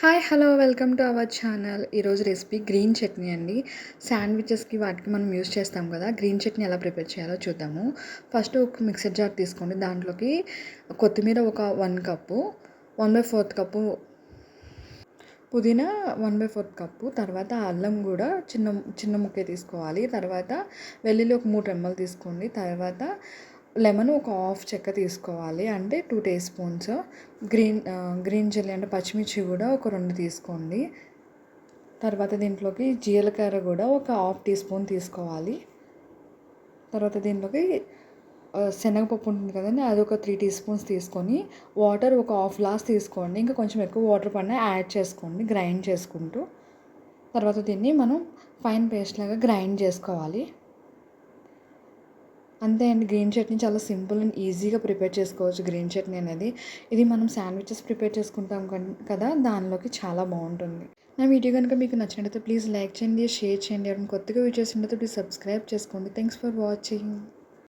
Hi hello welcome to our channel. ఈరోజు recipe green chutney అండి. శాండ్విచెస్కి వాటికి మనం యూస్ చేస్తాం కదా. గ్రీన్ చట్నీ ఎలా ప్రిపేర్ చేయాలో చూద్దాము. ఫస్ట్ ఒక మిక్సర్ జార్ తీసుకోండి. దాంట్లోకి కొత్తిమీర ఒక 1 కప్పు, 1/4 కప్పు పుదీనా, 1/4 కప్పు, తర్వాత అల్లం కూడా చిన్న చిన్న ముక్కే తీసుకోవాలి. తర్వాత వెల్లుల్లి ఒక 3 రెమ్మలు తీసుకోండి. తర్వాత లెమన్ ఒక హాఫ్ చెక్క తీసుకోవాలి, అంటే 2 టీ స్పూన్స్. గ్రీన్ చిల్లీ అంటే పచ్చిమిర్చి కూడా ఒక 2 తీసుకోండి. తర్వాత దీంట్లోకి జీలకర్ర కూడా ఒక హాఫ్ టీ స్పూన్ తీసుకోవాలి. తర్వాత దీంట్లోకి శనగపప్పు ఉంటుంది కదండి, అది ఒక 3 టీ స్పూన్స్ తీసుకొని వాటర్ ఒక హాఫ్ గ్లాస్ తీసుకోండి. ఇంకా కొంచెం ఎక్కువ వాటర్ పడినా యాడ్ చేసుకోండి గ్రైండ్ చేసుకుంటూ. తర్వాత దీన్ని మనం ఫైన్ పేస్ట్ లాగా గ్రైండ్ చేసుకోవాలి. అంతే అండి. గ్రీన్ చట్నీ చాలా సింపుల్ అండ్ ఈజీగా ప్రిపేర్ చేసుకోవచ్చు. గ్రీన్ చట్నీ అనేది ఇది మనం శాండ్విచెస్ ప్రిపేర్ చేసుకుంటాం కదా, దానిలోకి చాలా బాగుంటుంది. నా వీడియో కనుక మీకు నచ్చినట్లయితే ప్లీజ్ లైక్ చేయండి, షేర్ చేయండి. ఎవరైనా కొత్తగా వీడియోస్ ఉంటే ప్లీజ్ సబ్స్క్రైబ్ చేసుకోండి. Thanks for watching.